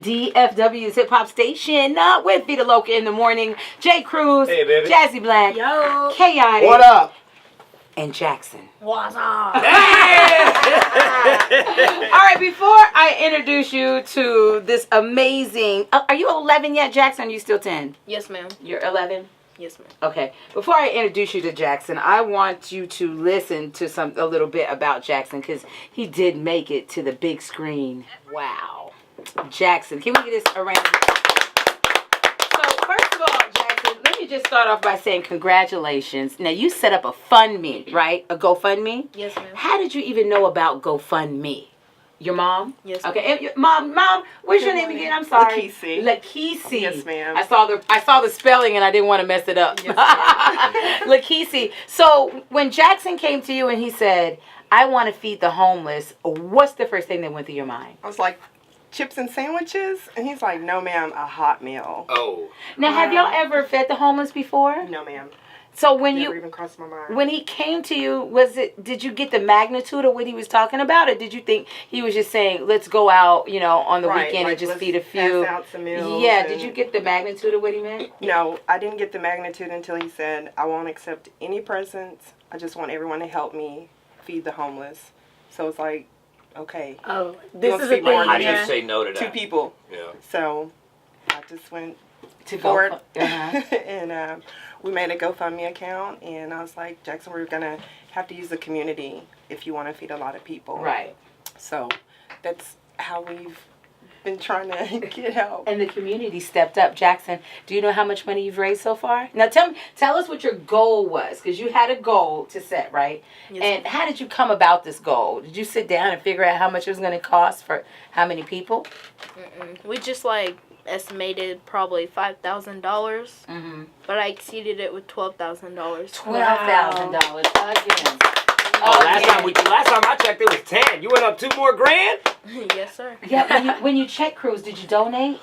DFW's Hip Hop Station with Vita Loca in the morning. Jay Cruz, hey, baby. Jazzy Black, yo, Chaotic. What up? And Jaxson. What's up? All right, before I introduce you to this amazing... are you 11 yet, Jaxson? Or are you still 10? Yes, ma'am. You're 11? Yes, ma'am. Okay. Before I introduce you to Jaxson, I want you to listen to a little bit about Jaxson because he did make it to the big screen. Wow. Jaxson, can we get this around? So, first of all, Jaxson, let me just start off by saying congratulations. Now, you set up a FundMe, right? A GoFundMe? Yes, ma'am. How did you even know about GoFundMe? Your mom? Yes. Okay. Mom, what's your name again? I'm sorry. Lakeisi. Yes, ma'am. I saw the spelling and I didn't want to mess it up. Yes, Lakeisi. So when Jaxson came to you and he said, "I want to feed the homeless," what's the first thing that went through your mind? I was like, chips and sandwiches? And he's like, no, ma'am, a hot meal. Oh. Now, have y'all ever fed the homeless before? No, ma'am. So when Never even crossed my mind. when he came to you, did you get the magnitude of what he was talking about, or did you think he was just saying, "Let's go out, on the weekend and just feed a few"? Pass out some meals. Yeah. Did you get the magnitude of what he meant? No, I didn't get the magnitude until he said, I won't accept any presents. I just want everyone to help me feed the homeless. So it's like, okay. Oh, this is a feed more thing. How do than you say no to that? 2 people. Yeah. So I just went To for it. go. Uh-huh. And we made a GoFundMe account. And I was like, Jaxson, we're going to have to use the community if you want to feed a lot of people. Right. So that's how we've been trying to get help. And the community stepped up. Jaxson, do you know how much money you've raised so far? Now tell us what your goal was, because you had a goal to set, right? Yes. And how did you come about this goal? Did you sit down and figure out how much it was going to cost for how many people? We just estimated probably $5,000, Mm-hmm. but I exceeded it with $12,000. $12,000 again. Oh, last time I checked, it was 10. You went up 2 more grand? Yes, sir. Yeah, when you check Cruz, did you donate?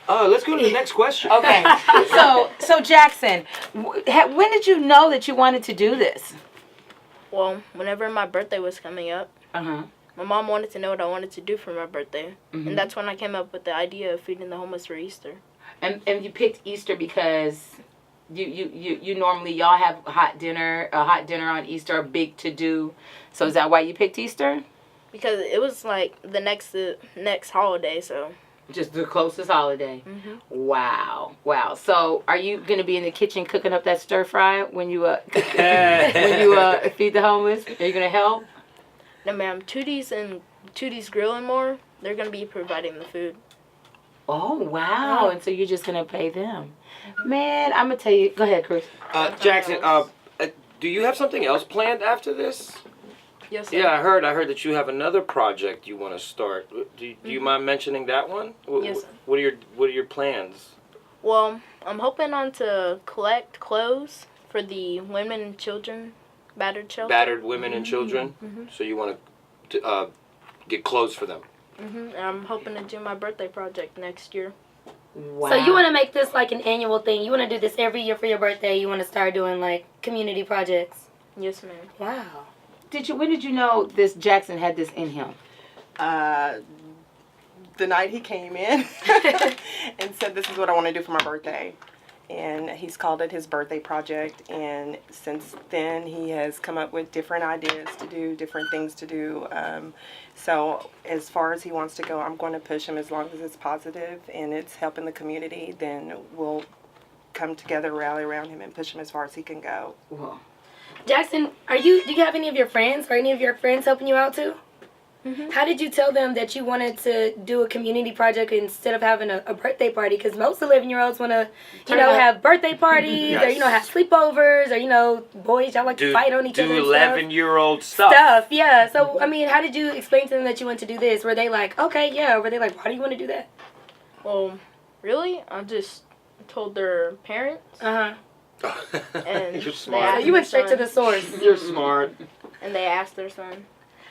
Let's go to the next question. Okay. So Jaxson, when did you know that you wanted to do this? Well, whenever my birthday was coming up, Uh-huh. my mom wanted to know what I wanted to do for my birthday. Mhm. And that's when I came up with the idea of feeding the homeless for Easter. And you picked Easter because you normally y'all have a hot dinner on Easter, a big to do. So is that why you picked Easter? Because it was like the next holiday, so. Just the closest holiday. Mhm. Wow. So are you gonna be in the kitchen cooking up that stir fry when you feed the homeless? Are you gonna help? No, ma'am. Tootie's Grill and More, they're going to be providing the food. Oh wow! And so you're just gonna pay them, man. I'm gonna tell you. Go ahead, Chris. Jaxson, do you have something else planned after this? Yes, sir. Yeah, I heard that you have another project you want to start. Do you mind mentioning that one? Yes, sir. What are your plans? Well, I'm hoping on to collect clothes for the women and children battered shelter. Battered women and children. Mhm. So you want to get clothes for them. And I'm hoping to do my birthday project next year. Wow. So you want to make this like an annual thing? You want to do this every year for your birthday? You want to start doing like community projects? Yes, ma'am. Wow. When did you know this Jaxson had this in him? The night he came in and said, this is what I want to do for my birthday. And he's called it his birthday project. And since then, he has come up with different ideas to do, different things to do. So as far as he wants to go, I'm going to push him as long as it's positive and it's helping the community. Then we'll come together, rally around him, and push him as far as he can go. Well, Jaxson, do you have any of your friends or any of your friends helping you out too? How did you tell them that you wanted to do a community project instead of having a birthday party? Because most 11-year-olds want to, have birthday parties Yes. or, have sleepovers or, boys, y'all like to fight on each other and Do 11-year-old stuff. Yeah. So, how did you explain to them that you want to do this? Were they like, okay, yeah? Or were they like, why do you want to do that? Well, really? I just told their parents. Uh-huh. And You're they smart. asked So you went their straight to the son, source. You're smart. And they asked their son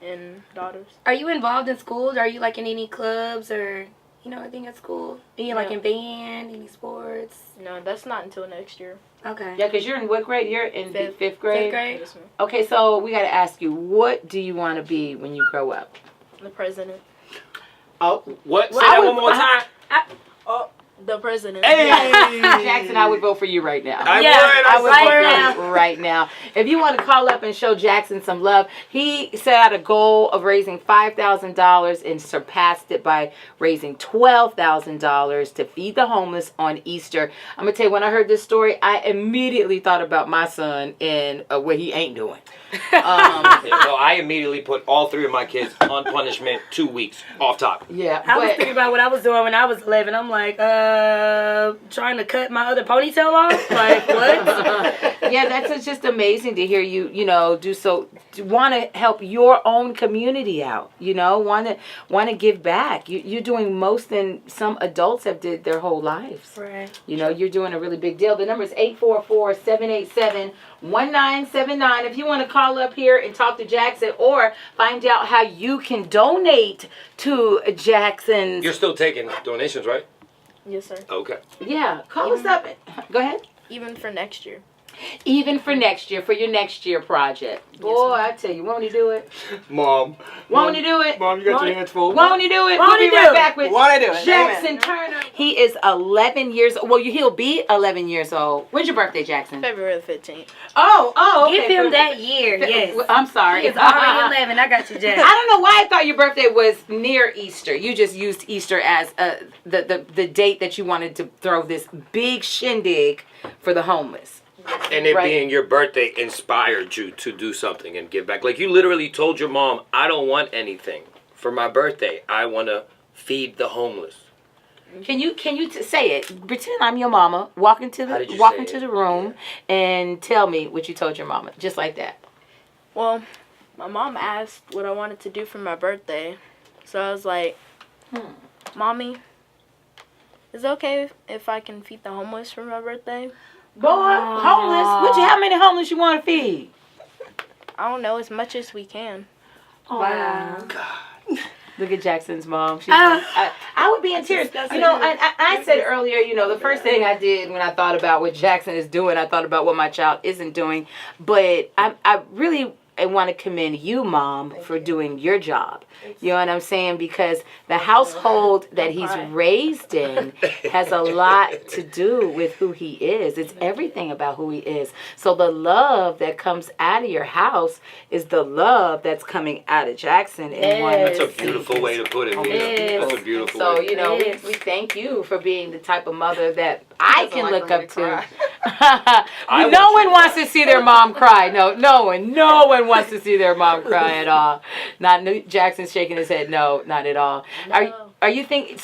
and daughters. Are you involved in schools? Are you like in any clubs or anything at school? Are you like No. in band, any sports? No, that's not until next year. Okay. yeah, because you're in what grade? You're in Fifth. fifth grade. Fifth grade. Yes, ma'am. Okay, so we got to ask you, what do you want to be when you grow up? The president. Oh, What? Say Well, I that would- one more time. Oh, The president. Hey! Jackson, I would vote for you right now. I Yeah, would. I would right vote for now. you right now. If you want to call up and show Jackson some love, he set out a goal of raising $5,000 and surpassed it by raising $12,000 to feed the homeless on Easter. I'm gonna tell you, when I heard this story, I immediately thought about my son and what he ain't doing. Yeah, no, I immediately put all 3 of my kids on punishment 2 weeks off top. Yeah, I was but thinking about what I was doing when I was 11. I'm like, trying to cut my other ponytail off. Like, what? yeah, that's just amazing to hear you, do so. Want to help your own community out, want to give back. You're doing most than some adults have did their whole lives. Right. You're doing a really big deal. The number is 844-787-1979. If you want to call up here and talk to Jackson or find out how you can donate to Jackson's. You're still taking donations, right? Yes, sir. Okay. Yeah, call us up. Go ahead. Even for next year. Even for next year, for your next year project. Boy, I tell you, won't he do it? Mom. Won't he do it? Mom, you got your hands full. Won't he do it? Won't We'll he be do right it? back with Want to do it? Jackson Amen. Turner. He is 11 years old. Well, he'll be 11 years old. When's your birthday, Jackson? February the 15th. Oh, okay. Give him that year, yes. I'm sorry. He is already 11. I got you, Jack. I don't know why I thought your birthday was near Easter. You just used Easter as the date that you wanted to throw this big shindig for the homeless. And it Right. being your birthday inspired you to do something and give back. Like you literally told your mom, I don't want anything for my birthday. I want to feed the homeless. Can you say it? Pretend I'm your mama. Walk into How did you say the it? room and tell me what you told your mama, just like that. Well, my mom asked what I wanted to do for my birthday. So I was like, Mommy, is it okay if I can feed the homeless for my birthday? Boy, homeless. How many homeless you want to feed? I don't know, as much as we can. Wow. Look at Jackson's mom. I would be in tears. I said earlier, the first thing I did when I thought about what Jackson is doing, I thought about what my child isn't doing. But I really want to commend you, Mom, for doing your job. You know what I'm saying? Because the household that he's raised in has a lot to do with who he is. It's everything about who he is. So the love that comes out of your house is the love that's coming out of Jackson. That's a beautiful way to put it, Mia. Yes. That's a beautiful So, way. we thank you for being the type of mother that I can look up to. I No want one you to wants cry. to see their mom cry. No one wants to see their mom cry at all. Jackson's shaking his head. No, not at all. No. Are you going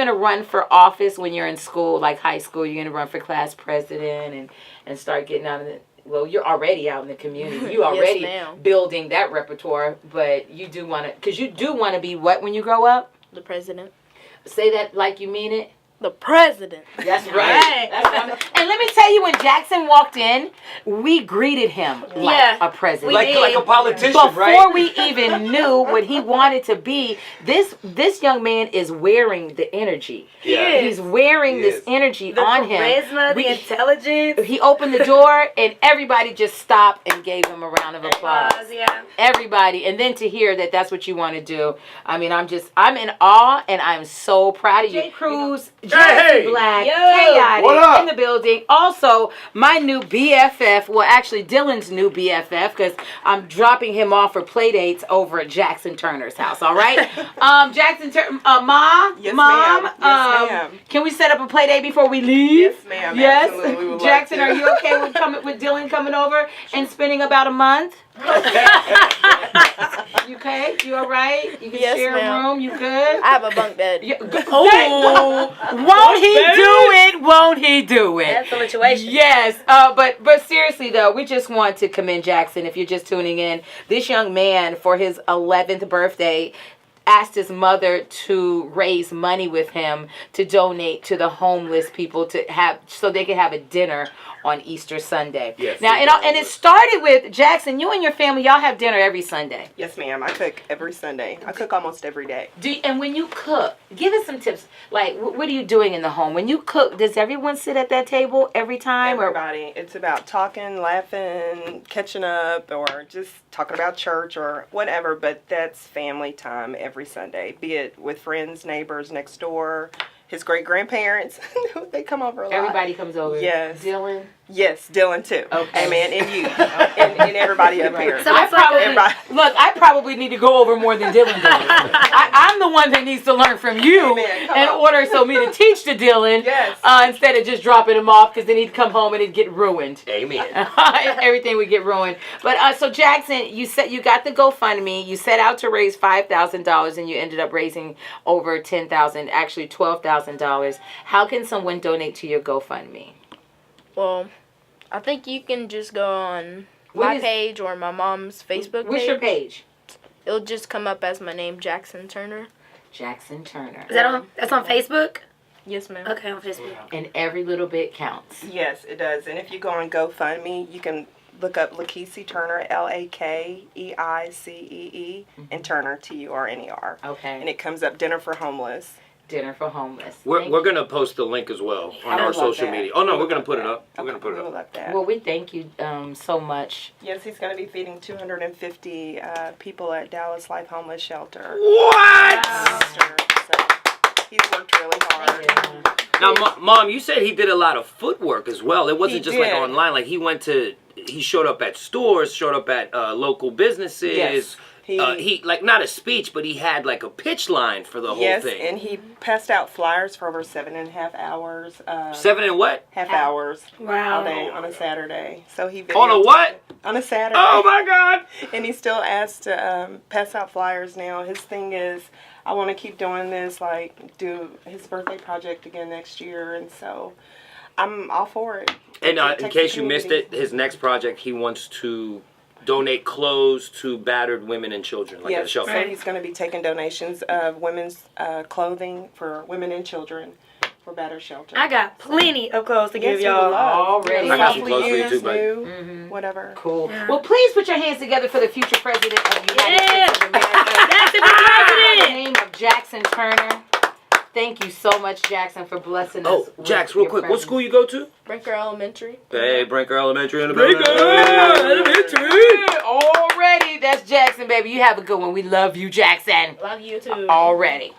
to run for office when you're in school, like high school? You're going to run for class president and start getting out of the. Well, you're already out in the community. You already ma'am. building that repertoire, but you do want to, because you do want to be what when you grow up? The president. Say that like you mean it. The president. That's right. And let me tell you, when Jackson walked in, we greeted him like Yeah, a president. Like a politician, Before right? we even knew what he wanted to be, this young man is wearing the energy. Yeah. He's wearing He this is. energy The on him. charisma, the intelligence. He opened the door and everybody just stopped and gave him a round of applause. Yeah. Everybody. And then to hear that that's what you want to do. I mean, I'm in awe and I'm so proud of you. Cruz, Hey! Black, Yo! Chaotic What up? in the building. Also, my new BFF, well, actually Dylan's new BFF, because I'm dropping him off for play dates over at Jackson Turner's house, all right? Jackson Turner, Mom? Yes, Mom? ma'am. Yes, ma'am. Can we set up a play date before we leave? Yes, ma'am. Yes? Absolutely. We would love Jackson, to. are you okay with Dylan coming over and spending about a month? You okay? You all right? You can Yes, share a ma'am. room? You good? I have a bunk bed. Oh, won't he do it? Won't he do it? That's the situation. Yes, but seriously though, we just want to commend Jackson. If you're just tuning in, this young man for his 11th birthday asked his mother to raise money with him to donate to the homeless people to have so they could have a dinner on Easter Sunday. Yes, Now, and it started with Jackson. You and your family, y'all have dinner every Sunday. Yes, ma'am. I cook every Sunday. I cook almost every day. And when you cook, give us some tips. Like, what are you doing in the home? When you cook, does everyone sit at that table every time? Everybody. It's about talking, laughing, catching up, or just talking about church or whatever. But that's family time every every Sunday, be it with friends, neighbors next door, his great-grandparents. They come over a lot. Everybody comes over. Yes. Dylan? Yes, Dylan too. Okay. Amen. And you. and everybody up here. So I it's like probably, Everybody. look, I probably need to go over more than Dylan does. I'm the one that needs to learn from you Amen. Come in on. order so me to teach to Dylan Yes. instead of just dropping him off because then he'd come home and it'd get ruined. Amen. Everything would get ruined. But so Jaxson, you said you got the GoFundMe. You set out to raise $5,000 and you ended up raising over $10,000, actually $12,000. How can someone donate to your GoFundMe? Well, I think you can just go on What my is- page or my mom's Facebook What's page. your page? It'll just come up as my name, Jaxson Turner. Jaxson Turner. Is that on? That's on Facebook. Yes, ma'am. Okay, on Facebook. And every little bit counts. Yes, it does. And if you go on GoFundMe, you can look up Lakeisee Turner, Lakeicee, and Turner, Turner. Okay. And it comes up Dinner for Homeless. Dinner for homeless. We're Thank going to post the link as well on I our would love social that. media. Oh, no, We we're would going to love put it that. up. We're going to put We it would up. love that. Well, we thank you so much. Yes, he's going to be feeding 250 people at Dallas Life Homeless Shelter. What? So he's worked really hard. Now, Mom, you said he did a lot of footwork as well. It wasn't He just like did. online. Like he showed up at stores, showed up at local businesses. Yes. He like not a speech, but he had like a pitch line for the whole Yes, thing. and he passed out flyers for over 7.5 hours. 7 and what? Half hours Wow. all day on a Saturday. So he On a videotaped what? it. On a Saturday. Oh my God! And he still asked to pass out flyers now. His thing is, I want to keep doing this, like do his birthday project again next year, and so I'm all for it. And It in takes case the you missed community. it, his next project, he wants to donate clothes to battered women and children, like at a Yes, shelter. so he's going to be taking donations of women's clothing for women and children for battered shelter. I got plenty of clothes to Yes, give he would y'all. love. Already. I got some Softly clothes for you used, too, bud. new, whatever. Cool. Yeah. Well, please put your hands together for the future president of the United Yeah. States of America. That's the In the president. name of Jaxson Turner. Thank you so much, Jaxson, for blessing us. Oh, with Jax, real your quick, what presence. school you go to? Brinker Elementary. Hey, Brinker Elementary in the Brinker building. Elementary. Already. That's Jaxson, baby. You have a good one. We love you, Jaxson. Love you too. Already.